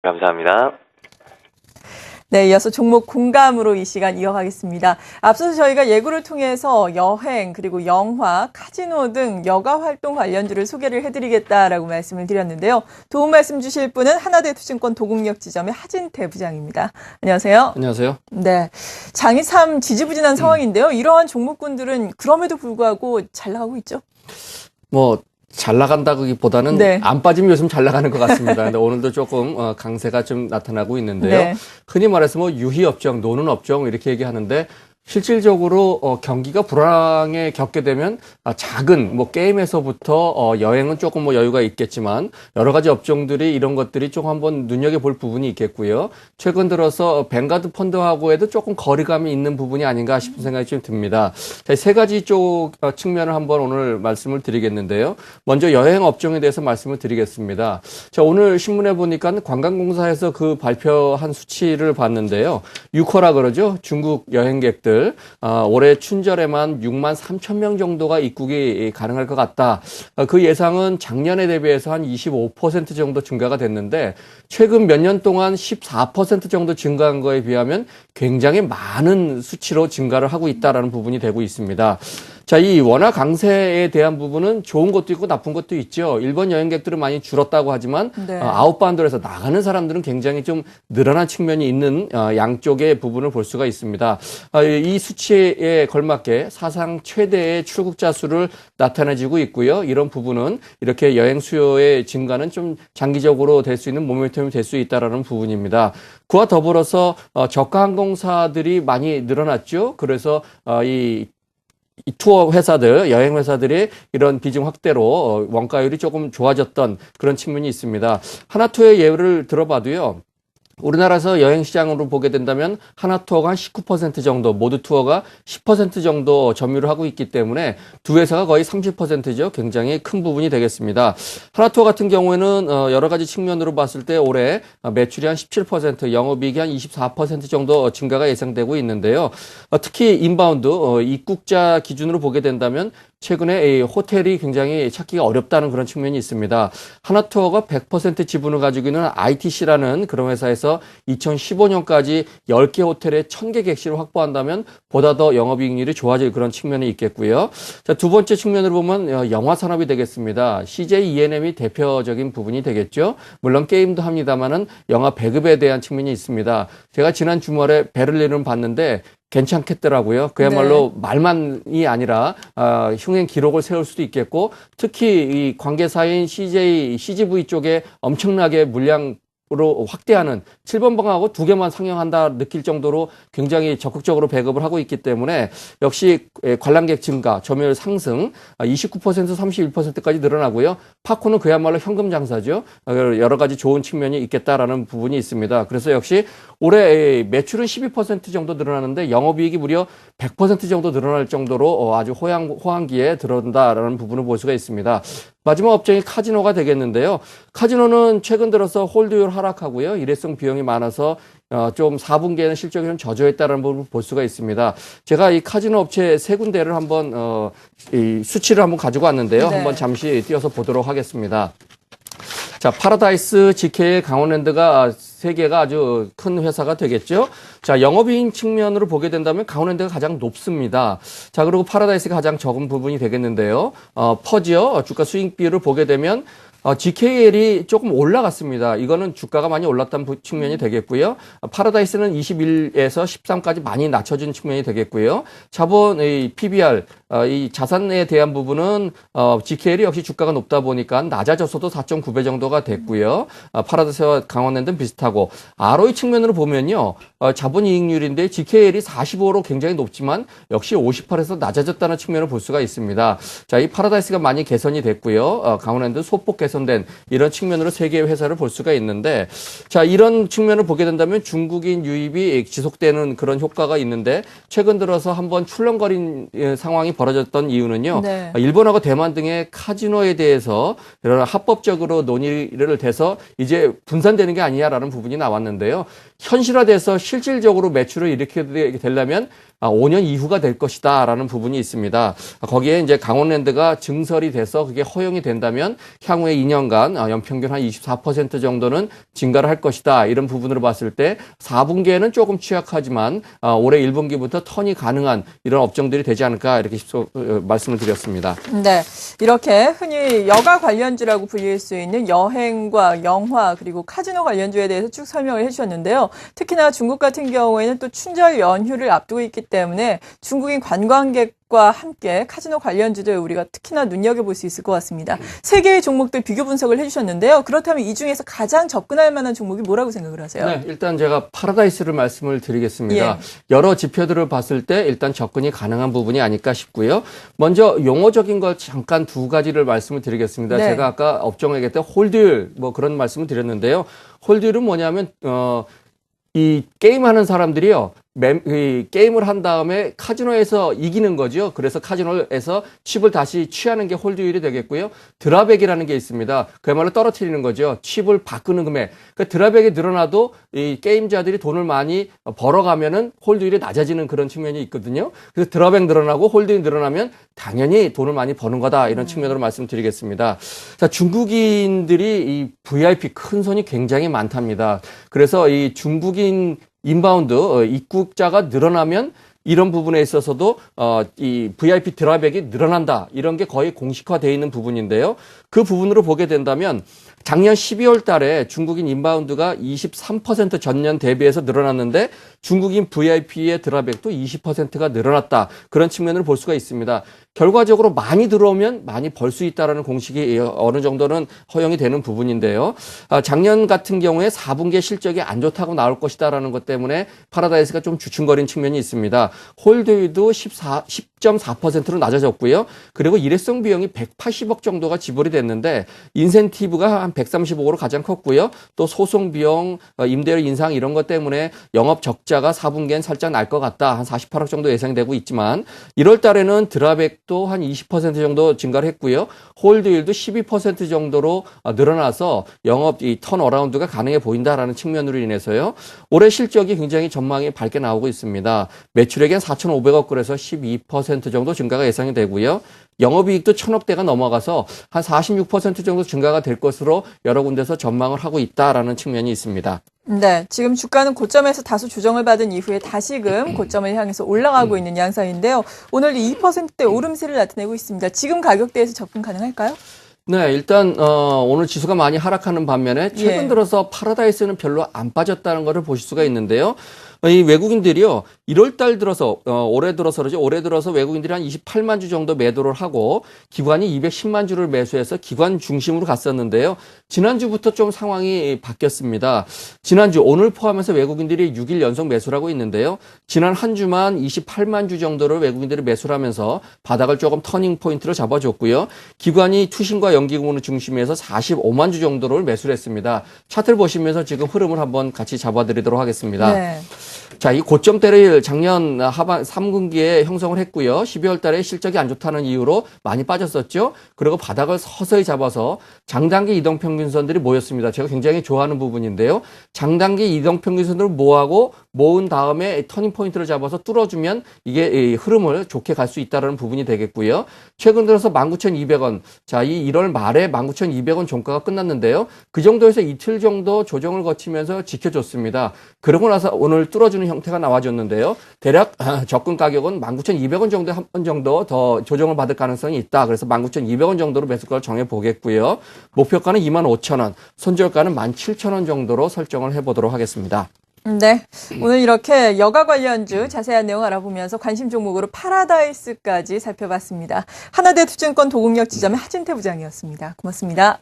감사합니다. 네, 이어서 종목 공감으로 이 시간 이어가겠습니다. 앞서서 저희가 예고를 통해서 여행, 그리고 영화, 카지노 등 여가 활동 관련주를 소개를 해드리겠다라고 말씀을 드렸는데요. 도움 말씀 주실 분은 하나대투증권 도곡역 지점의 하진태 부장입니다. 안녕하세요. 안녕하세요. 네, 장이 참 지지부진한 상황인데요. 이러한 종목군들은 그럼에도 불구하고 잘 나가고 있죠? 잘 나간다기보다는 네. 안 빠지면 요즘 잘 나가는 것 같습니다. 근데 오늘도 조금 강세가 좀 나타나고 있는데요. 네. 흔히 말해서 유희업종, 노는 업종 이렇게 얘기하는데 실질적으로 경기가 불황에 겪게 되면 작은 게임에서부터 여행은 조금 여유가 있겠지만 여러 가지 업종들이 이런 것들이 조금 한번 눈여겨볼 부분이 있겠고요. 최근 들어서 뱅가드 펀드하고에도 조금 거리감이 있는 부분이 아닌가 싶은 생각이 좀 듭니다. 자, 세 가지 쪽 측면을 한번 오늘 말씀을 드리겠는데요. 먼저 여행 업종에 대해서 말씀을 드리겠습니다. 자, 오늘 신문에 보니까 관광공사에서 그 발표한 수치를 봤는데요. 유커라 그러죠. 중국 여행객들 올해 춘절에만 6만 3천 명 정도가 입국이 가능할 것 같다. 그 예상은 작년에 대비해서 한 25% 정도 증가가 됐는데 최근 몇 년 동안 14% 정도 증가한 거에 비하면 굉장히 많은 수치로 증가를 하고 있다는 부분이 되고 있습니다. 자, 이 원화 강세에 대한 부분은 좋은 것도 있고 나쁜 것도 있죠. 일본 여행객들은 많이 줄었다고 하지만 네. 아웃바운드에서 나가는 사람들은 굉장히 좀 늘어난 측면이 있는 양쪽의 부분을 볼 수가 있습니다. 이 수치에 걸맞게 사상 최대의 출국자 수를 나타내지고 있고요. 이런 부분은 이렇게 여행 수요의 증가는 좀 장기적으로 될 수 있는 모멘텀이 될 수 있다는 부분입니다. 그와 더불어서 저가 항공사들이 많이 늘어났죠. 그래서 이 투어 회사들, 여행 회사들이 이런 비중 확대로 원가율이 조금 좋아졌던 그런 측면이 있습니다. 하나투어의 예를 들어봐도요. 우리나라에서 여행 시장으로 보게 된다면 하나투어가 한 19% 정도, 모두투어가 10% 정도 점유를 하고 있기 때문에 두 회사가 거의 30%죠. 굉장히 큰 부분이 되겠습니다. 하나투어 같은 경우에는 여러 가지 측면으로 봤을 때 올해 매출이 한 17%, 영업이익이 한 24% 정도 증가가 예상되고 있는데요. 특히 인바운드, 입국자 기준으로 보게 된다면 최근에 이 호텔이 굉장히 찾기가 어렵다는 그런 측면이 있습니다. 하나투어가 100% 지분을 가지고 있는 ITC라는 그런 회사에서 2015년까지 10개 호텔에 1000개 객실을 확보한다면 보다 더 영업이익률이 좋아질 그런 측면이 있겠고요. 자, 두 번째 측면으로 보면 영화 산업이 되겠습니다. CJ ENM이 대표적인 부분이 되겠죠. 물론 게임도 합니다만은 영화 배급에 대한 측면이 있습니다. 제가 지난 주말에 베를린을 봤는데 괜찮겠더라고요. 그야말로 네. 말만이 아니라 흥행 기록을 세울 수도 있겠고 특히 이 관계사인 CGV 쪽에 엄청나게 물량으로 확대하는 7번 방하고 2개만 상영한다 느낄 정도로 굉장히 적극적으로 배급을 하고 있기 때문에 역시 관람객 증가, 점유율 상승 29% 31%까지 늘어나고요. 팝콘은 그야말로 현금 장사죠. 여러 가지 좋은 측면이 있겠다라는 부분이 있습니다. 그래서 역시 올해 매출은 12% 정도 늘어나는데 영업이익이 무려 100% 정도 늘어날 정도로 아주 호황기에 들어온다라는 부분을 볼 수가 있습니다. 마지막 업종이 카지노가 되겠는데요. 카지노는 최근 들어서 홀드율 하락하고요. 일회성 비용이 많아서 좀 4분기에는 실적이 좀 저조했다는 부분을 볼 수가 있습니다. 제가 이 카지노 업체 세 군데를 한번 이 수치를 한번 가지고 왔는데요. 네. 한번 잠시 띄워서 보도록 하겠습니다. 자, 파라다이스, GK, 강원랜드가 세 개가 아주 큰 회사가 되겠죠. 자, 영업이익 측면으로 보게 된다면 강원랜드가 가장 높습니다. 자, 그리고 파라다이스가 가장 적은 부분이 되겠는데요. 퍼지어 주가 수익 비율을 보게 되면 GKL이 조금 올라갔습니다. 이거는 주가가 많이 올랐다는 측면이 되겠고요. 파라다이스는 21에서 13까지 많이 낮춰진 측면이 되겠고요. 자본, 이 PBR, 이 자산에 대한 부분은 GKL이 역시 주가가 높다 보니까 낮아졌어도 4.9배 정도가 됐고요. 파라다이스와 강원랜드는 비슷하고 ROE 측면으로 보면요. 자본이익률인데 GKL이 45로 굉장히 높지만 역시 58에서 낮아졌다는 측면을 볼 수가 있습니다. 자, 이 파라다이스가 많이 개선이 됐고요. 강원랜드 소폭 개선된 이런 측면으로 세 개의 회사를 볼 수가 있는데 자, 이런 측면을 보게 된다면 중국인 유입이 지속되는 그런 효과가 있는데 최근 들어서 한번 출렁거린 상황이 벌어졌던 이유는요. 네. 일본하고 대만 등의 카지노에 대해서 이런 합법적으로 논의를 돼서 이제 분산되는 게 아니냐라는 부분이 나왔는데요. 현실화돼서 실질적으로 매출을 일으키게 되려면 5년 이후가 될 것이다라는 부분이 있습니다. 거기에 이제 강원랜드가 증설이 돼서 그게 허용이 된다면 향후에 2년간 연평균 한 24% 정도는 증가를 할 것이다. 이런 부분으로 봤을 때 4분기에는 조금 취약하지만 올해 1분기부터 턴이 가능한 이런 업종들이 되지 않을까 이렇게 말씀을 드렸습니다. 네, 이렇게 흔히 여가 관련주라고 불릴 수 있는 여행과 영화 그리고 카지노 관련주에 대해서 쭉 설명을 해주셨는데요. 특히나 중국 같은 경우에는 또 춘절 연휴를 앞두고 있기 때문에 중국인 관광객과 함께 카지노 관련주들 우리가 특히나 눈여겨볼 수 있을 것 같습니다. 세 개의 종목들 비교 분석을 해주셨는데요. 그렇다면 이 중에서 가장 접근할 만한 종목이 뭐라고 생각을 하세요? 네, 일단 제가 파라다이스를 말씀을 드리겠습니다. 예. 여러 지표들을 봤을 때 일단 접근이 가능한 부분이 아닐까 싶고요. 먼저 용어적인 걸 잠깐 두 가지를 말씀을 드리겠습니다. 네. 제가 아까 업종 얘기할 때 홀드율 뭐 그런 말씀을 드렸는데요. 홀드율은 뭐냐면 이 게임하는 사람들이요. 이 게임을 한 다음에 카지노에서 이기는 거죠. 그래서 카지노에서 칩을 다시 취하는 게 홀드율이 되겠고요. 드랍액이라는 게 있습니다. 그야말로 떨어뜨리는 거죠. 칩을 바꾸는 금액. 그 드랍액이 늘어나도 이 게임자들이 돈을 많이 벌어가면은 홀드율이 낮아지는 그런 측면이 있거든요. 그래서 드랍액 늘어나고 홀드율이 늘어나면 당연히 돈을 많이 버는 거다. 이런 측면으로 말씀드리겠습니다. 자, 중국인들이 이 VIP 큰 손이 굉장히 많답니다. 그래서 이 중국인 인바운드 입국자가 늘어나면 이런 부분에 있어서도 이 VIP 드랍액이 늘어난다. 이런 게 거의 공식화되어 있는 부분인데요. 그 부분으로 보게 된다면 작년 12월 달에 중국인 인바운드가 23% 전년 대비해서 늘어났는데 중국인 VIP의 드랍액도 20%가 늘어났다. 그런 측면을 볼 수가 있습니다. 결과적으로 많이 들어오면 많이 벌 수 있다라는 공식이 어느 정도는 허용이 되는 부분인데요. 작년 같은 경우에 4분기 실적이 안 좋다고 나올 것이다라는 것 때문에 파라다이스가 좀 주춤거린 측면이 있습니다. 홀드율도 10.4%로 낮아졌고요. 그리고 일회성 비용이 180억 정도가 지불이 됐는데 인센티브가 한 135억으로 가장 컸고요. 또 소송 비용, 임대료 인상 이런 것 때문에 영업 적자가 4분기엔 살짝 날 것 같다. 한 48억 정도 예상되고 있지만 1월 달에는 드랍액도 한 20% 정도 증가를 했고요. 홀드율도 12% 정도로 늘어나서 영업 이 턴어라운드가 가능해 보인다라는 측면으로 인해서요. 올해 실적이 굉장히 전망이 밝게 나오고 있습니다. 매출액은 4,500억 그래서 12% 정도 증가가 예상이 되고요. 영업이익도 1,000억대가 넘어가서 한 46% 정도 증가가 될 것으로 여러 군데서 전망을 하고 있다라는 측면이 있습니다. 네, 지금 주가는 고점에서 다소 조정을 받은 이후에 다시금 고점을 향해서 올라가고 있는 양상인데요. 오늘 2%대 오름세를 나타내고 있습니다. 지금 가격대에서 접근 가능할까요? 네, 일단 오늘 지수가 많이 하락하는 반면에 최근 들어서 파라다이스는 별로 안 빠졌다는 것을 보실 수가 있는데요. 이 외국인들이요, 1월 달 들어서, 올해 들어서 그러죠. 올해 들어서 외국인들이 한 28만 주 정도 매도를 하고, 기관이 210만 주를 매수해서 기관 중심으로 갔었는데요. 지난주부터 좀 상황이 바뀌었습니다. 지난주, 오늘 포함해서 외국인들이 6일 연속 매수를 하고 있는데요. 지난 한 주만 28만 주 정도를 외국인들이 매수를 하면서 바닥을 조금 터닝 포인트로 잡아줬고요. 기관이 투신과 연기금을 중심해서 45만 주 정도를 매수를 했습니다. 차트를 보시면서 지금 흐름을 한번 같이 잡아드리도록 하겠습니다. 네. 자, 이 고점대를 작년 하반 3분기에 형성을 했고요. 12월 달에 실적이 안 좋다는 이유로 많이 빠졌었죠. 그리고 바닥을 서서히 잡아서 장단기 이동평균선들이 모였습니다. 제가 굉장히 좋아하는 부분인데요. 장단기 이동평균선을 모은 다음에 터닝 포인트를 잡아서 뚫어주면 이게 이 흐름을 좋게 갈 수 있다는 부분이 되겠고요. 최근 들어서 19,200원. 자, 이 1월 말에 19,200원 종가가 끝났는데요. 그 정도에서 이틀 정도 조정을 거치면서 지켜줬습니다. 그러고 나서 오늘 뚫어주는 형태가 나와줬는데요. 대략 접근 가격은 19,200원 정도에 한 번 정도 더 조정을 받을 가능성이 있다. 그래서 19,200원 정도로 매수가를 정해보겠고요. 목표가는 25,000원, 손절가는 17,000원 정도로 설정을 해보도록 하겠습니다. 네, 오늘 이렇게 여가 관련주 자세한 내용 알아보면서 관심 종목으로 파라다이스까지 살펴봤습니다. 하나대투증권 도곡역 지점의 하진태 부장이었습니다. 고맙습니다.